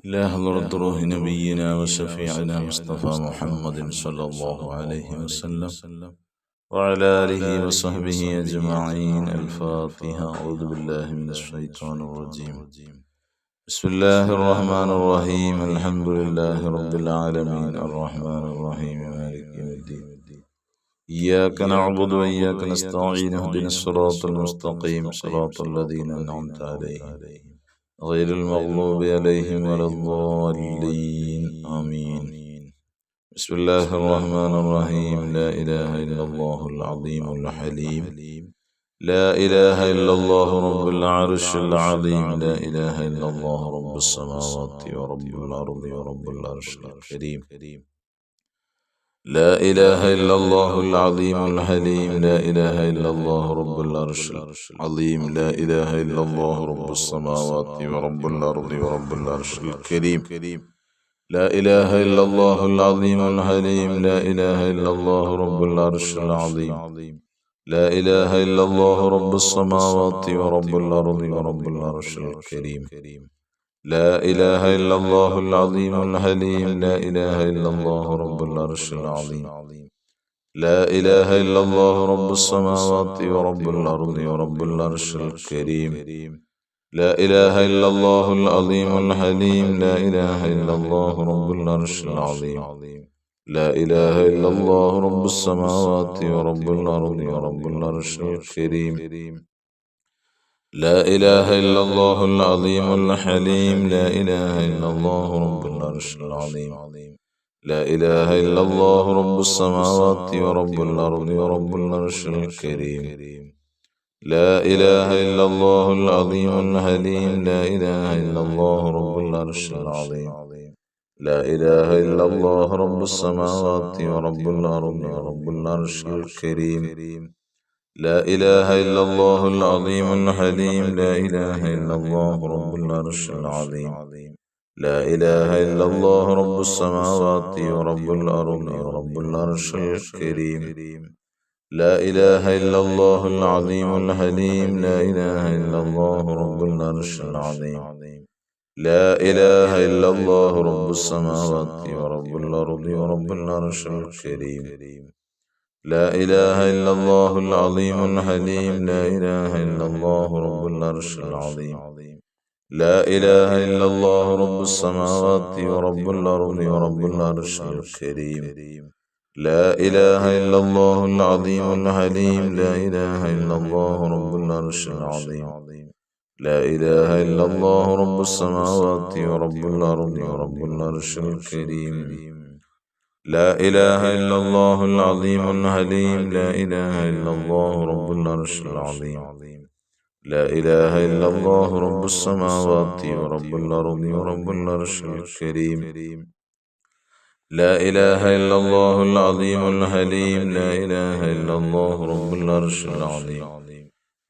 إلى حضرة روح نبينا وشفيعنا مصطفى محمد صلى الله عليه وسلم وعلى آله وصحبه أجمعين. الفاتحة. أعوذ بالله من الشيطان الرجيم. بسم الله الرحمن الرحيم. الحمد لله رب العالمين الرحمن الرحيم مالك يوم الدين. إياك نعبد وإياك نستعين. اهدنا الصراط المستقيم صراط الذين أنعمت عليهم غير المغضوب عليهم ولا الضالين. آمين. بسم الله الرحمن الرحيم. لا إله إلا الله العظيم الحليم. لا إله إلا الله رب العرش العظيم. لا إله إلا الله رب السماوات ورب الأرض ورب العرش الكريم. لا إله إلا الله العظيم الحليم. لا إله إلا الله رب العرش العظيم. لا إله إلا الله رب السماوات ورب الأرض ورب العرش الكريم. لا إله إلا الله العظيم الحليم. لا إله إلا الله رب العرش العظيم. لا إله إلا الله رب السماوات ورب الأرض ورب العرش الكريم. لا إله إلا الله العظيم الحليم. لا إله إلا الله رب العرش العظيم. لا إله إلا الله رب السماوات ورب الأرض ورب العرش الكريم. لا إله إلا الله العظيم الحليم. لا إله إلا الله رب العرش العظيم. لا إله إلا الله رب السماوات ورب الأرض ورب العرش الكريم. لا إله إلا الله العظيم الحليم. لا إله إلا الله رب العرش العظيم. لا إله إلا الله رب السماوات ورب الأرض ورب العرش الكريم. لا إله إلا الله العظيم الحليم. لا إله إلا الله رب العرش العظيم. لا إله إلا الله رب السماوات ورب الأرض ورب العرش الكريم. لا إله إلا الله العظيم الحليم. لا إله إلا الله رب العرش العظيم. لا إله إلا الله رب السماوات ورب الأرض ورب العرش الكريم. لا إله إلا الله العظيم الحليم. لا إله إلا الله رب العرش العظيم. لا إله إلا الله رب السماوات ورب الأرض ورب العرش الكريم. لا إله إلا الله العظيم الحليم. لا إله إلا الله رب العرش العظيم. لا إله إلا الله رب السماوات ورب الأرض ورب العرش الكريم. لا إله إلا الله العظيم الحليم. لا إله إلا الله رب العرش العظيم. لا إله إلا الله رب السماوات ورب الأرض ورب العرش الكريم. لا إله إلا الله العظيم الحليم. لا إله إلا الله رب العرش العظيم. لا إله إلا الله رب السماوات ورب الأرض ورب العرش الكريم. لا إله إلا الله العظيم الحليم. لا إله إلا الله رب العرش العظيم.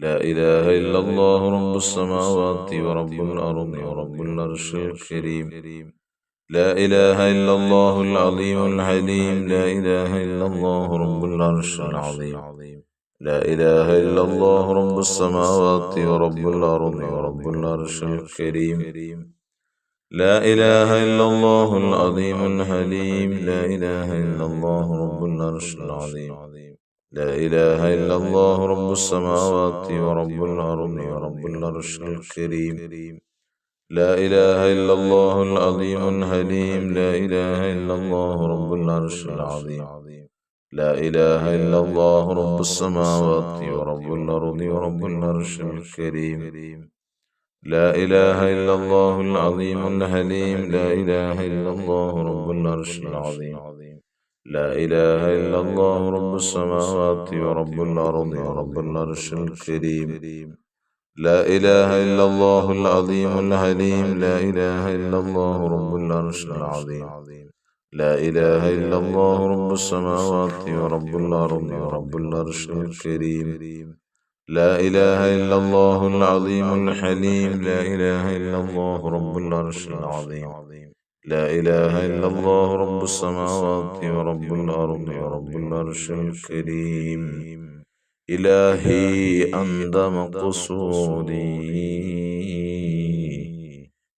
لا إله إلا الله رب السماوات ورب الأرض ورب العرش الكريم. لا إله إلا الله العظيم الحليم. لا إله إلا الله رب العرش العظيم. لا إله إلا الله رب السماوات ورب الأرض ورب العرش الكريم. لا إله إلا الله العظيم الحليم. لا إله إلا الله رب العرش العظيم. لا إله إلا الله رب السماوات ورب الأرض ورب العرش الكريم. لا إله إلا الله العظيم الحليم. لا إله إلا الله رب العرش العظيم. لا إله إلا الله رب السماوات ورب الأرض ورب العرش الكريم. لا إله إلا الله العظيم الحليم. لا إله إلا الله رب العرش العظيم. لا إله إلا الله رب السماوات ورب الأرض ورب العرش الكريم. لا إله إلا الله العظيم الحليم. لا إله إلا الله رب العرش العظيم. لا إله إلا الله رب السماوات ورب الأرض ورب العرش الكريم. لا إله إلا الله العظيم الحليم. لا إله إلا الله رب العرش العظيم. لا إله إلا الله رب السماوات ورب الأرض ورب العرش الكريم. إلهي أنت مقصودي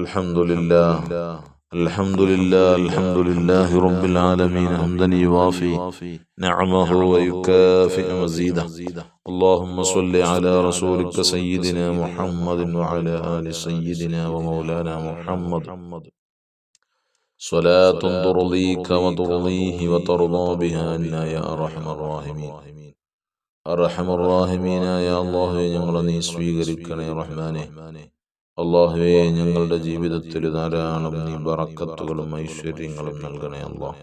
الحمد لله الحمد لله الحمد لله رب العالمين حمدا يوافي نعمه ويكافئ مزيده. اللهم صل على رسولك سيدنا محمد وعلى آل سيدنا ومولانا محمد صلاة ترضيك وترضيه وترضى بها عنا يا أرحم الراحمين. അർഹമർ റഹീമീനായ അല്ലാഹുവേ, ഞങ്ങളെ നീ സ്വീകരിക്കണേ റഹ്മാനേ. അല്ലാഹുവേ, ഞങ്ങളുടെ ജീവിതത്തിൽ ധാരാളം നീ ബറക്കത്തുകളും ഐശ്വര്യങ്ങളും നൽകണേ അല്ലാഹ്.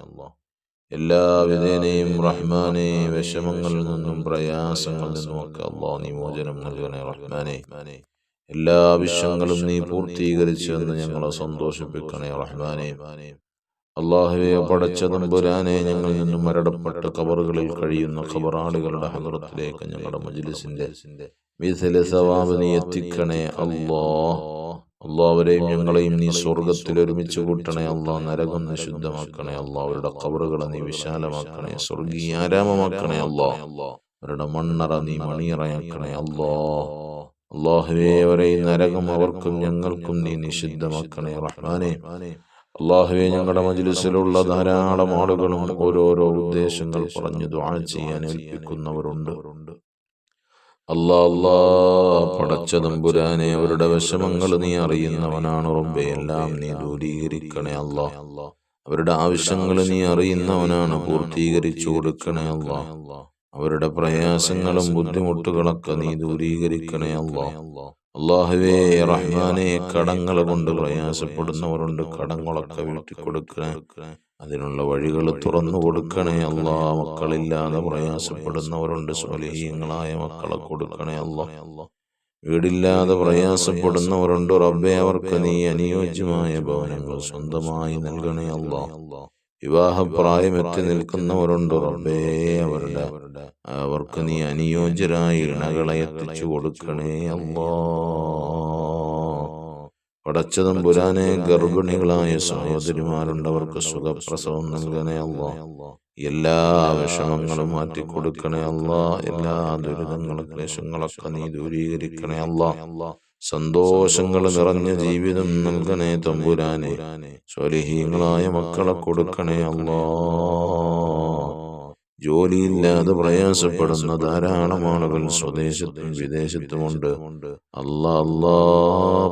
എല്ലാ വിധേനയും റഹ്മാനേ, വിഷമങ്ങളിൽ നിന്നും പ്രയാസങ്ങളിൽ നിന്നുമൊക്കെ അല്ലാഹ് നീ മോചനം നൽകണേ റഹ്മാനേ. എല്ലാ വിഷയങ്ങളും നീ പൂർത്തീകരിച്ചെന്ന് ഞങ്ങളെ സന്തോഷിപ്പിക്കണേ റഹ്മാനേ. അല്ലാഹുവേ, പടച്ച തമ്പുരാനെ, ഞങ്ങളിൽ നിന്നും മരണപ്പെട്ട ഖബറുകളിൽ കഴിയുന്ന ഖബറാളികളുടെ ഹദ്റത്തിലേക്ക് ഞങ്ങളുടെ മജ്ലിസിന്റെ മിഥില സവാബ് നീ എത്തിക്കണേ അല്ലാഹ്. അല്ലാഹുവരെയും ഞങ്ങളെയും നീ സ്വർഗത്തിൽ ഒരുമിച്ച് കൂട്ടണേ അല്ലാഹ്. നരകം നീ ശുദ്ധമാക്കണേ അല്ലാഹ്. അവരുടെ ഖബറുകളെ നീ വിശാലമാക്കണേ, സ്വർഗീയ ആരാമമാക്കണേ അല്ലാഹ്. അവരുടെ മണ്ണറ നീ മണിയറയാക്കണേ അല്ലാഹ്. അല്ലാഹുവേ, അവരെ നരകം അവർക്കും ഞങ്ങൾക്കും നീ നിഷിദ്ധമാക്കണേ റഹ്മാനേ. അല്ലാഹുവേ, ഞങ്ങളുടെ മജ്ലിസിലുള്ള ധാരാളം ആളുകളും ഓരോരോ ഉദ്ദേശങ്ങൾ പറഞ്ഞ് ദുആ ചെയ്യാൻ ഏൽപ്പിക്കുന്നവരുണ്ട്. അല്ലാ പടച്ച തമ്പുരാനെ, അവരുടെ വിഷമങ്ങൾ നീ അറിയുന്നവനാണ് റബ്ബേ. എല്ലാം നീ ദൂരീകരിക്കണേ അല്ലാ. അവരുടെ ആവശ്യങ്ങൾ നീ അറിയുന്നവനാണ്, പൂർത്തീകരിച്ചു കൊടുക്കണേ അല്ലാ. അവരുടെ പ്രയാസങ്ങളും ബുദ്ധിമുട്ടുകളൊക്കെ നീ ദൂരീകരിക്കണേ അല്ലാ. അല്ലാഹുവേ റഹ്മാനെ, കടങ്ങൾ കൊണ്ട് പ്രയാസപ്പെടുന്നവരുണ്ട്, കടങ്ങളൊക്കെ വീട്ടിക്കൊടുക്കണേ, അതിനുള്ള വഴികൾ തുറന്നു കൊടുക്കണേ അല്ലാ. മക്കളില്ലാതെ പ്രയാസപ്പെടുന്നവരുണ്ട്, സ്വാലിഹീങ്ങളായ മക്കളെ കൊടുക്കണേ അല്ലാ. വീടില്ലാതെ പ്രയാസപ്പെടുന്നവരുണ്ട് റബ്ബേ, അവർക്ക് നീ അനുയോജ്യമായ ഭവനങ്ങൾ സ്വന്തമായി നൽകണേ അല്ലാ. വിവാഹപ്രായമെത്തി നിൽക്കുന്നവരുണ്ട് റബ്ബേ, അവർക്ക് നീ അനുയോജ്യരായ ഇണകളെ എത്തിച്ചു കൊടുക്കണേ അല്ലാ. പടച്ച തമ്പുരാനെ, ഗർഭിണികളായ സഹോദരിമാരുണ്ട്, അവർക്ക് സുഖപ്രസവം നൽകണേ അല്ലാ. എല്ലാ വിഷമങ്ങളും മാറ്റിക്കൊടുക്കണേ അല്ലാ. എല്ലാ ദുരിതങ്ങളും ക്ലേശങ്ങളൊക്കെ നീ ദൂരീകരിക്കണേ അല്ലാ. സന്തോഷങ്ങൾ നിറഞ്ഞ ജീവിതം നൽകണേ തമ്പുരാനെ. സ്വാലിഹീങ്ങളായ മക്കളെ കൊടുക്കണേ അല്ലാ. ജോലിയില്ലാതെ പ്രയാസപ്പെടുന്ന ധാരാളം ആളുകൾ സ്വദേശത്തും വിദേശത്തുമുണ്ട്. അല്ലാ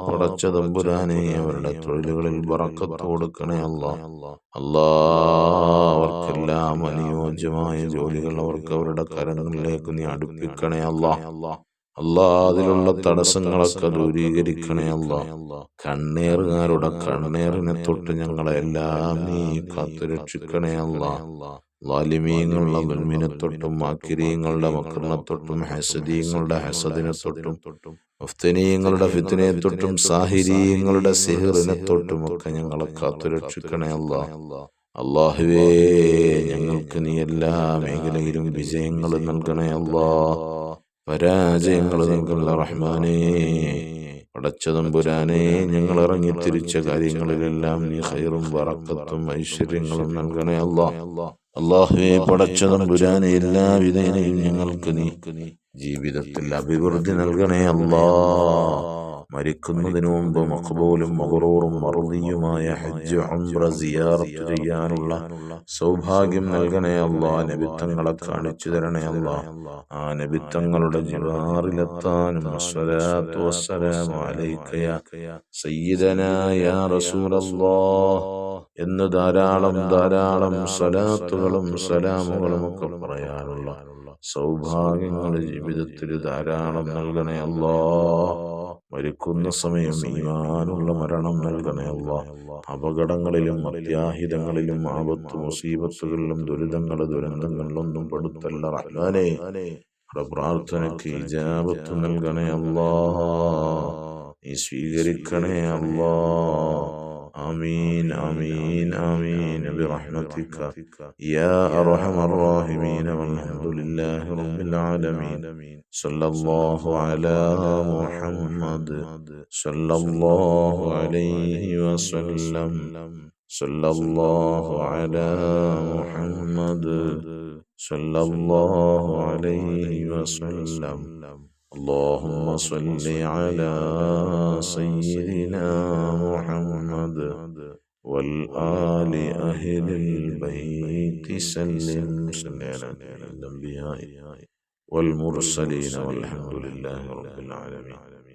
പടച്ച തമ്പുരാനെ, അവരുടെ തൊഴിലുകളിൽ ബറക്കത്ത് കൊടുക്കണേ അല്ലാ. അവർക്കെല്ലാം അനുയോജ്യമായ ജോലികൾ അവർക്ക് അവരുടെ കരങ്ങളിലേക്ക് നീ അടുപ്പിക്കണേ അല്ലാ. അതിലുള്ള തടസ്സങ്ങളൊക്കെ ദൂരീകരിക്കണേ അല്ലാ. കണ്ണേറുകാരുടെ കണ്ണേറിനെ തൊട്ട് ഞങ്ങളെല്ലാം നീ കാത്തുരക്ഷിക്കണേ അല്ലാ. ളാലിമീങ്ങളുടെ ദുൽമിനെ തൊട്ടും മാക്കിരീങ്ങളുടെ മക്റിനെ തൊട്ടും ഹസദീങ്ങളുടെ ഹസദിനെ തൊട്ടും മുഫ്തനീങ്ങളുടെ ഫിത്നയെ തൊട്ടും സാഹിരീങ്ങളുടെ സിഹറിനെ തൊട്ടും ഒക്കെ ഞങ്ങളെ കാത്തുരക്ഷിക്കണേ അല്ലാ. അല്ലാഹുവേ, ഞങ്ങൾക്ക് നീ എല്ലാ മേഖലയിലും വിജയങ്ങൾ നൽകണേ അല്ലാ. പരാജയങ്ങൾ നൽകല്ല റഹ്മാനേ. പടച്ച തമ്പുരാനെ, ഞങ്ങൾ ഇറങ്ങി തിരിച്ച കാര്യങ്ങളിലെല്ലാം നീ ഖൈറും ബറക്കത്തും ഐശ്വര്യങ്ങളും നൽകണേ അല്ലാ. അല്ലാഹുവേ, പടച്ച തമ്പുരാനെ, എല്ലാ വിധേനയും ഞങ്ങൾക്ക് നീ ജീവിതത്തിൽ അഭിവൃദ്ധി നൽകണേ അല്ലാ. മരിക്കുന്നതിനു മുമ്പ് മഖ്ബൂലും മബ്റൂറും മർദിയുമായ ഹജ്ജ് ഉംറ സിയാറത്ത് ചെയ്യാനുള്ള സൗഭാഗ്യം നൽകണേ അല്ലാ. നബിത്തങ്ങളെ കാണിച്ചു തരണേ അല്ലാ. ആ നബിത്തങ്ങളുടെ ജിവാറിലെത്താനും അസ്സലാത്തു വസ്സലാമു അലൈക യാ സയ്യിദനാ യാ റസൂലല്ലാഹ് എന്ന് ധാരാളം സലാത്തുകളും സലാമുകളും ഒക്കെ പറയാനുള്ള സൗഭാഗ്യങ്ങൾ ജീവിതത്തിൽ ധാരാളം നൽകണേ അല്ലാ. മരിക്കുന്ന സമയം ഈമാനുള്ള മരണം നൽകണേ അല്ലാ. അപകടങ്ങളിലും അത്യാഹിതങ്ങളിലും ആപത്ത് മുസീബത്തുകളിലും ദുരന്തങ്ങളിലൊന്നും പെടുത്തല്ല റഹ്മാനേ. പ്രാർത്ഥനയ്ക്ക് ഇജാബത്ത് നൽകണേ അല്ലാ. നീ സ്വീകരിക്കണേ അല്ലാ. آمين آمين آمين برحمتك يا أرحم الراحمين. والحمد لله رب العالمين. صلى الله على محمد صلى الله عليه وسلم. صلى الله على محمد صلى الله عليه وسلم. اللهم صل على سيدنا محمد والآل أهل البيت سلم على الأنبياء والمرسلين والحمد لله رب العالمين.